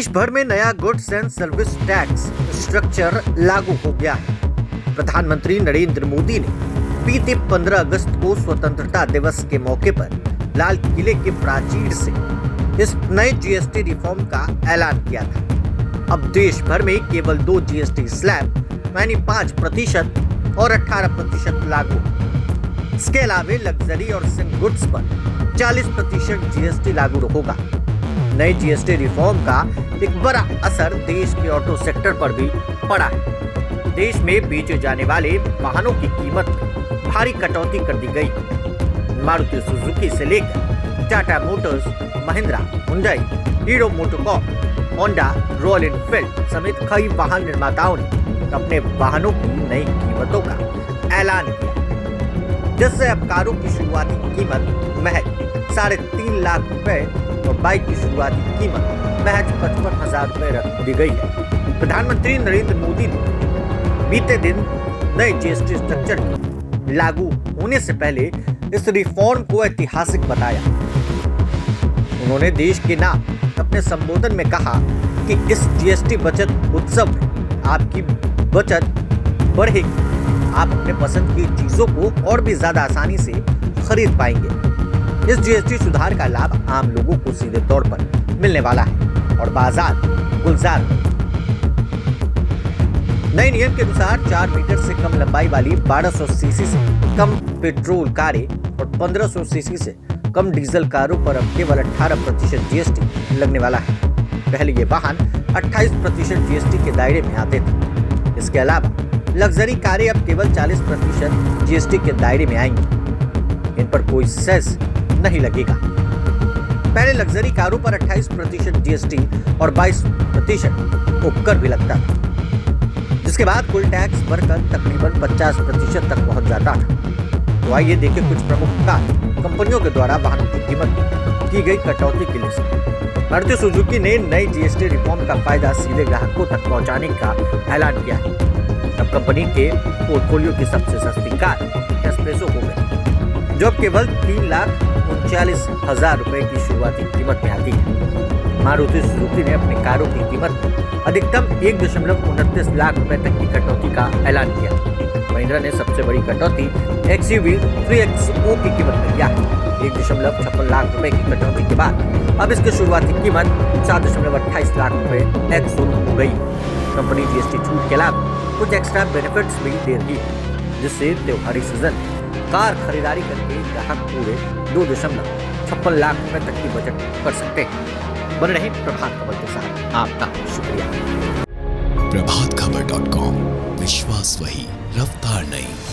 देश भर में नया goods and service tax structure लागू हो गया है। प्रधानमंत्री नरेंद्र मोदी ने बीते 15 अगस्त को स्वतंत्रता दिवस के मौके पर लाल किले के प्राचीर से इस नए जीएसटी रिफॉर्म का ऐलान किया था। अब देश भर में केवल 2 जीएसटी स्लैब यानी 5% और 18% लागू। इसके अलावा लग्जरी और सिम गुड्स पर 40% जीएसटी लागू होगा। नए जीएसटी रिफॉर्म का एक बड़ा असर देश के ऑटो सेक्टर पर भी पड़ा है। देश में बेचे जाने वाले वाहनों की कीमत में भारी कटौती कर दी गई। मारुति सुजुकी से लेकर Tata Motors, Mahindra, Hyundai, hero MotoCorp, Honda, royal Enfield समेत कई वाहन निर्माताओं ने अपने वाहनों की नई कीमतों का ऐलान किया, जिससे अब कारों की शुरुआती कीमत महज 3.5 लाख रुपए और बाइक की शुरुआती कीमत महज 55,000 रुपए रख दी गई है। प्रधानमंत्री नरेंद्र मोदी ने बीते दिन नए जीएसटी स्ट्रक्चर के लागू होने से पहले इस रिफॉर्म को ऐतिहासिक बताया। उन्होंने देश के नाम अपने संबोधन में कहा कि इस जीएसटी बचत उत्सव में आपकी बचत बढ़ेगी। आप अपने पसंद की चीजों को और भी ज्यादा आसानी से खरीद पाएंगे। इस जीएसटी सुधार का लाभ आम लोगों को सीधे तौर पर मिलने वाला है और बाजार गुलजार। नए नियम के अनुसार 4 मीटर से कम लंबाई वाली 1200 सीसी से कम पेट्रोल कारें और 1500 सीसी से कम डीजल कारों पर अब केवल 18% जीएसटी लगने वाला है। पहले ये वाहन 28% जीएसटी के दायरे में आते थे। इसके अलावा लग्जरी कारें अब केवल 40% जीएसटी के दायरे में आएंगी। इन पर कोई सेस नहीं लगेगा। पहले लग्जरी कारों पर 28% जीएसटी और 22% उपकर भी लगता था, जिसके बाद कुल टैक्स बढ़कर तकरीबन 50% तक पहुंच जाता था। तो आइए देखें कुछ प्रमुख कार कंपनियों के द्वारा वाहनों की कीमत की गई कटौती की लिस्ट। मारुति सुजुकी ने नई जीएसटी रिफॉर्म का फायदा सीधे ग्राहकों तक पहुंचाने का ऐलान किया है। अब कंपनी के पोर्टफोलियो की सबसे सस्ती कार एस्प्रेसो हो गई, जो केवल 3,39,000 रुपए की शुरुआती कीमत में आती है। मारुति सुजुकी ने अपनी कारों की कीमत अधिकतम 1.29 लाख रुपए तक की कटौती का ऐलान किया। महिंद्रा ने सबसे बड़ी कटौती XUV 3XO की कीमत में किया है। 1.56 लाख रुपए की कटौती के बाद अब इसकी शुरुआती कीमत 7.28 लाख रुपए XO हो गई। कंपनी जीएसटी छूट के अलावा कुछ एक्स्ट्रा बेनिफिट्स भी दे रही है, जिससे त्योहारी सीजन कार खरीदारी करके ग्राहक पूरे 2.56 लाख रुपए तक की बचत कर सकते हैं। बने रहें प्रभात खबर के साथ। आपका शुक्रिया। प्रभातखबर.com, विश्वास वही, रफ्तार नहीं।